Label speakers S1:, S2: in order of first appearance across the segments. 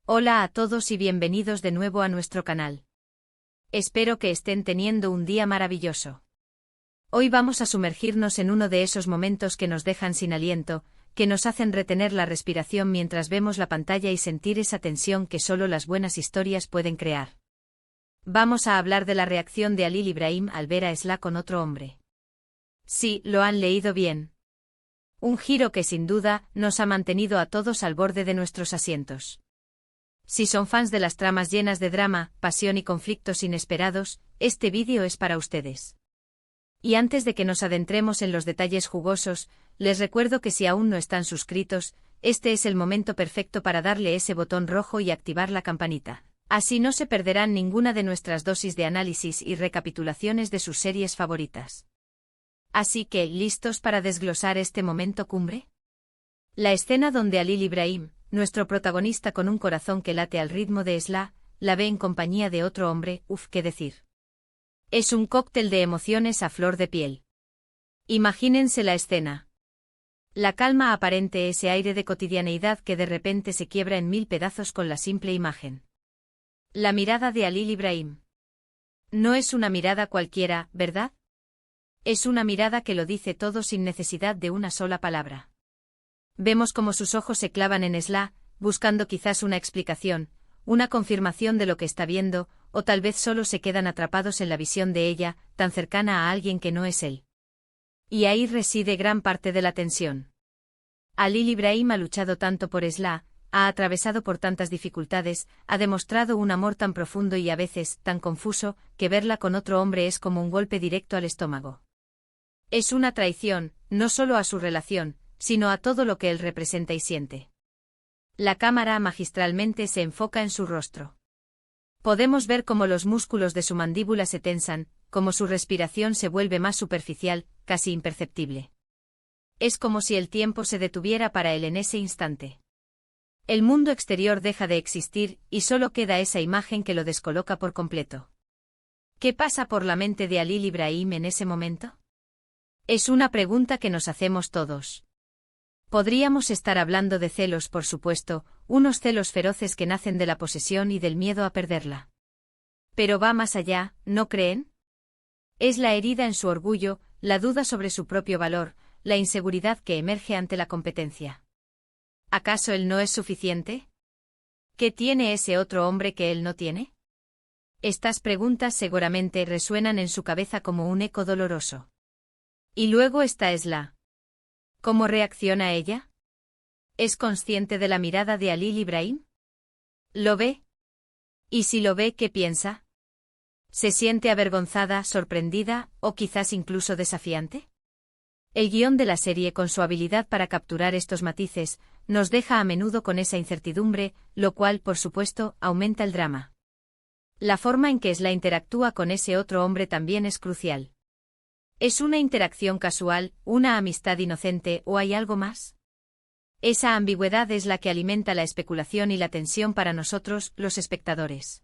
S1: Hola a todos y bienvenidos de nuevo a nuestro canal. Espero que estén teniendo un día maravilloso. Hoy vamos a sumergirnos en uno de esos momentos que nos dejan sin aliento, que nos hacen retener la respiración mientras vemos la pantalla y sentir esa tensión que solo las buenas historias pueden crear. Vamos a hablar de la reacción de Halil Ibrahim al ver a Esla con otro hombre. Sí, lo han leído bien. Un giro que sin duda nos ha mantenido a todos al borde de nuestros asientos. Si son fans de las tramas llenas de drama, pasión y conflictos inesperados, este vídeo es para ustedes. Y antes de que nos adentremos en los detalles jugosos, les recuerdo que si aún no están suscritos, este es el momento perfecto para darle ese botón rojo y activar la campanita. Así no se perderán ninguna de nuestras dosis de análisis y recapitulaciones de sus series favoritas. Así que, ¿listos para desglosar este momento cumbre? La escena donde Halil Ibrahim, nuestro protagonista con un corazón que late al ritmo de Esla, la ve en compañía de otro hombre, qué decir. Es un cóctel de emociones a flor de piel. Imagínense la escena. La calma aparente, ese aire de cotidianeidad que de repente se quiebra en mil pedazos con la simple imagen. La mirada de Halil Ibrahim. No es una mirada cualquiera, ¿verdad? Es una mirada que lo dice todo sin necesidad de una sola palabra. Vemos cómo sus ojos se clavan en Esla, buscando quizás una explicación, una confirmación de lo que está viendo, o tal vez solo se quedan atrapados en la visión de ella, tan cercana a alguien que no es él. Y ahí reside gran parte de la tensión. Halil Ibrahim ha luchado tanto por Esla, ha atravesado por tantas dificultades, ha demostrado un amor tan profundo y a veces tan confuso, que verla con otro hombre es como un golpe directo al estómago. Es una traición, no solo a su relación, sino a todo lo que él representa y siente. La cámara magistralmente se enfoca en su rostro. Podemos ver cómo los músculos de su mandíbula se tensan, cómo su respiración se vuelve más superficial, casi imperceptible. Es como si el tiempo se detuviera para él en ese instante. El mundo exterior deja de existir y solo queda esa imagen que lo descoloca por completo. ¿Qué pasa por la mente de Halil Ibrahim en ese momento? Es una pregunta que nos hacemos todos. Podríamos estar hablando de celos, por supuesto, unos celos feroces que nacen de la posesión y del miedo a perderla. Pero va más allá, ¿no creen? Es la herida en su orgullo, la duda sobre su propio valor, la inseguridad que emerge ante la competencia. ¿Acaso él no es suficiente? ¿Qué tiene ese otro hombre que él no tiene? Estas preguntas seguramente resuenan en su cabeza como un eco doloroso. Y luego está Esla. ¿Cómo reacciona ella? ¿Es consciente de la mirada de Halil Ibrahim? ¿Lo ve? ¿Y si lo ve, qué piensa? ¿Se siente avergonzada, sorprendida, o quizás incluso desafiante? El guión de la serie, con su habilidad para capturar estos matices, nos deja a menudo con esa incertidumbre, lo cual, por supuesto, aumenta el drama. La forma en que Esla interactúa con ese otro hombre también es crucial. ¿Es una interacción casual, una amistad inocente o hay algo más? Esa ambigüedad es la que alimenta la especulación y la tensión para nosotros, los espectadores.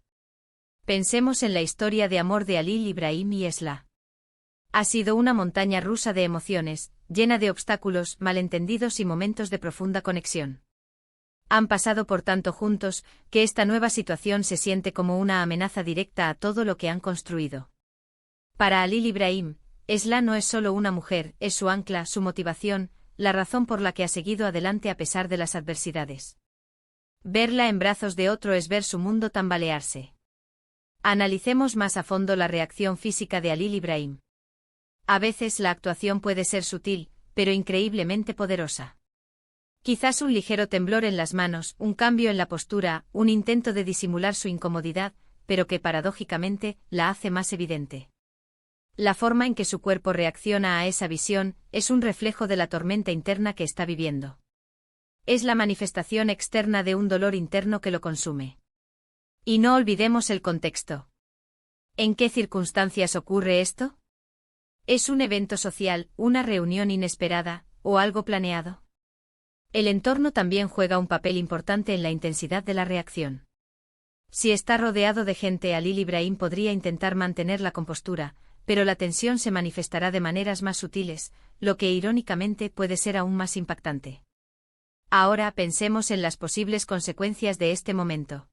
S1: Pensemos en la historia de amor de Halil Ibrahim y Esla. Ha sido una montaña rusa de emociones, llena de obstáculos, malentendidos y momentos de profunda conexión. Han pasado por tanto juntos, que esta nueva situación se siente como una amenaza directa a todo lo que han construido. Para Halil Ibrahim, Esla no es solo una mujer, es su ancla, su motivación, la razón por la que ha seguido adelante a pesar de las adversidades. Verla en brazos de otro es ver su mundo tambalearse. Analicemos más a fondo la reacción física de Halil Ibrahim. A veces la actuación puede ser sutil, pero increíblemente poderosa. Quizás un ligero temblor en las manos, un cambio en la postura, un intento de disimular su incomodidad, pero que paradójicamente la hace más evidente. La forma en que su cuerpo reacciona a esa visión es un reflejo de la tormenta interna que está viviendo. Es la manifestación externa de un dolor interno que lo consume. Y no olvidemos el contexto. ¿En qué circunstancias ocurre esto? ¿Es un evento social, una reunión inesperada, o algo planeado? El entorno también juega un papel importante en la intensidad de la reacción. Si está rodeado de gente, Halil Ibrahim podría intentar mantener la compostura, pero la tensión se manifestará de maneras más sutiles, lo que irónicamente puede ser aún más impactante. Ahora pensemos en las posibles consecuencias de este momento.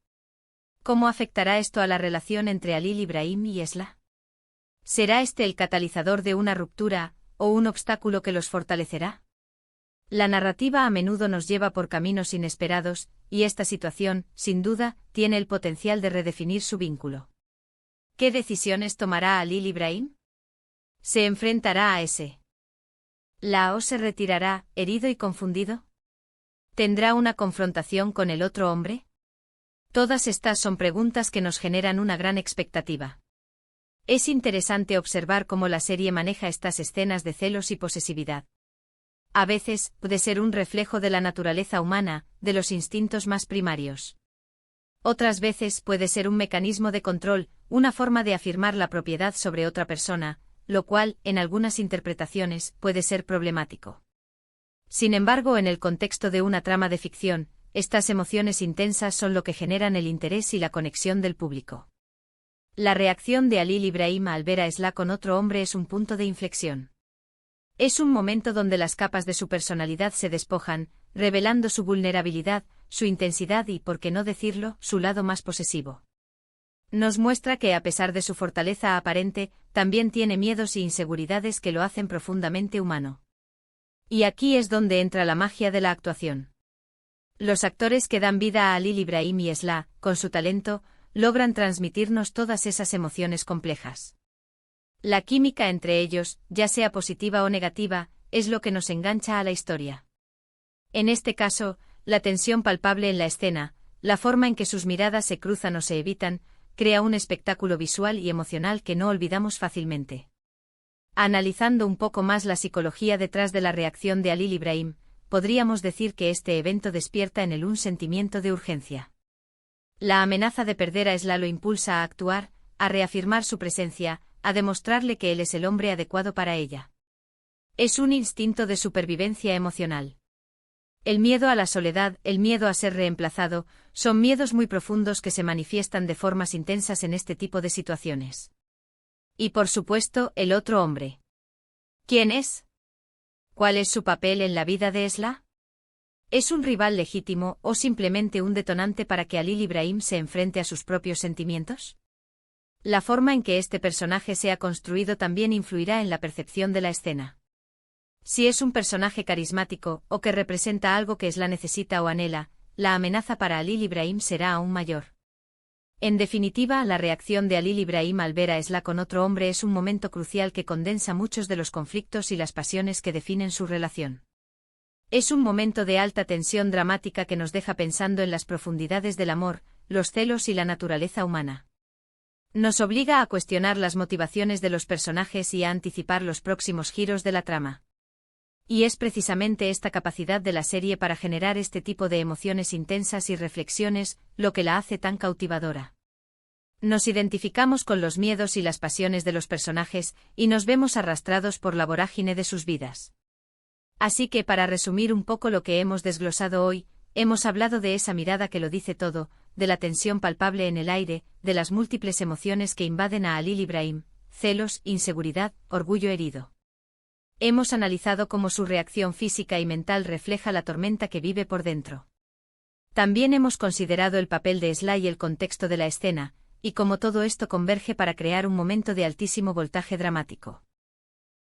S1: ¿Cómo afectará esto a la relación entre Halil Ibrahim y Esla? ¿Será este el catalizador de una ruptura, o un obstáculo que los fortalecerá? La narrativa a menudo nos lleva por caminos inesperados, y esta situación, sin duda, tiene el potencial de redefinir su vínculo. ¿Qué decisiones tomará Halil Ibrahim? ¿Se enfrentará a Esla o se retirará, herido y confundido? ¿Tendrá una confrontación con el otro hombre? Todas estas son preguntas que nos generan una gran expectativa. Es interesante observar cómo la serie maneja estas escenas de celos y posesividad. A veces, puede ser un reflejo de la naturaleza humana, de los instintos más primarios. Otras veces puede ser un mecanismo de control, una forma de afirmar la propiedad sobre otra persona, lo cual, en algunas interpretaciones, puede ser problemático. Sin embargo, en el contexto de una trama de ficción, estas emociones intensas son lo que generan el interés y la conexión del público. La reacción de Halil Ibrahim al ver a Esla con otro hombre es un punto de inflexión. Es un momento donde las capas de su personalidad se despojan, revelando su vulnerabilidad, su intensidad y, por qué no decirlo, su lado más posesivo. Nos muestra que a pesar de su fortaleza aparente, también tiene miedos y inseguridades que lo hacen profundamente humano. Y aquí es donde entra la magia de la actuación. Los actores que dan vida a Halil Ibrahim y Esla, con su talento, logran transmitirnos todas esas emociones complejas. La química entre ellos, ya sea positiva o negativa, es lo que nos engancha a la historia. En este caso, la tensión palpable en la escena, la forma en que sus miradas se cruzan o se evitan, crea un espectáculo visual y emocional que no olvidamos fácilmente. Analizando un poco más la psicología detrás de la reacción de Halil Ibrahim, podríamos decir que este evento despierta en él un sentimiento de urgencia. La amenaza de perder a Esla lo impulsa a actuar, a reafirmar su presencia, a demostrarle que él es el hombre adecuado para ella. Es un instinto de supervivencia emocional. El miedo a la soledad, el miedo a ser reemplazado, son miedos muy profundos que se manifiestan de formas intensas en este tipo de situaciones. Y por supuesto, el otro hombre. ¿Quién es? ¿Cuál es su papel en la vida de Esla? ¿Es un rival legítimo o simplemente un detonante para que Halil Ibrahim se enfrente a sus propios sentimientos? La forma en que este personaje sea construido también influirá en la percepción de la escena. Si es un personaje carismático o que representa algo que Esla necesita o anhela, la amenaza para Halil Ibrahim será aún mayor. En definitiva, la reacción de Halil Ibrahim al ver a Esla con otro hombre es un momento crucial que condensa muchos de los conflictos y las pasiones que definen su relación. Es un momento de alta tensión dramática que nos deja pensando en las profundidades del amor, los celos y la naturaleza humana. Nos obliga a cuestionar las motivaciones de los personajes y a anticipar los próximos giros de la trama. Y es precisamente esta capacidad de la serie para generar este tipo de emociones intensas y reflexiones, lo que la hace tan cautivadora. Nos identificamos con los miedos y las pasiones de los personajes, y nos vemos arrastrados por la vorágine de sus vidas. Así que para resumir un poco lo que hemos desglosado hoy, hemos hablado de esa mirada que lo dice todo, de la tensión palpable en el aire, de las múltiples emociones que invaden a Halil Ibrahim, celos, inseguridad, orgullo herido. Hemos analizado cómo su reacción física y mental refleja la tormenta que vive por dentro. También hemos considerado el papel de Esla y el contexto de la escena, y cómo todo esto converge para crear un momento de altísimo voltaje dramático.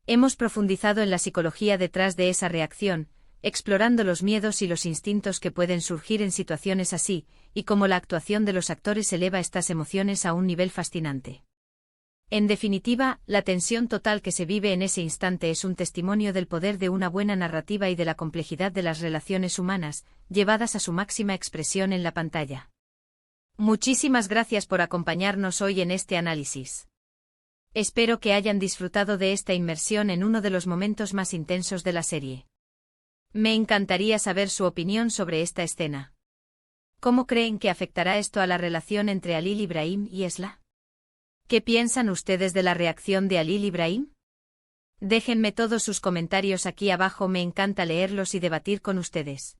S1: Hemos profundizado en la psicología detrás de esa reacción, explorando los miedos y los instintos que pueden surgir en situaciones así, y cómo la actuación de los actores eleva estas emociones a un nivel fascinante. En definitiva, la tensión total que se vive en ese instante es un testimonio del poder de una buena narrativa y de la complejidad de las relaciones humanas, llevadas a su máxima expresión en la pantalla. Muchísimas gracias por acompañarnos hoy en este análisis. Espero que hayan disfrutado de esta inmersión en uno de los momentos más intensos de la serie. Me encantaría saber su opinión sobre esta escena. ¿Cómo creen que afectará esto a la relación entre Halil Ibrahim y Esla? ¿Qué piensan ustedes de la reacción de Halil Ibrahim? Déjenme todos sus comentarios aquí abajo, me encanta leerlos y debatir con ustedes.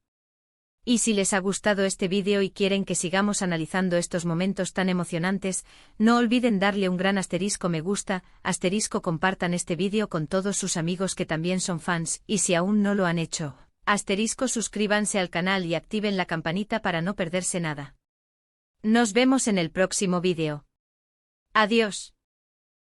S1: Y si les ha gustado este vídeo y quieren que sigamos analizando estos momentos tan emocionantes, no olviden darle un gran asterisco me gusta, asterisco compartan este vídeo con todos sus amigos que también son fans, y si aún no lo han hecho, Asterisco suscríbanse al canal y activen la campanita para no perderse nada. Nos vemos en el próximo vídeo. Adiós.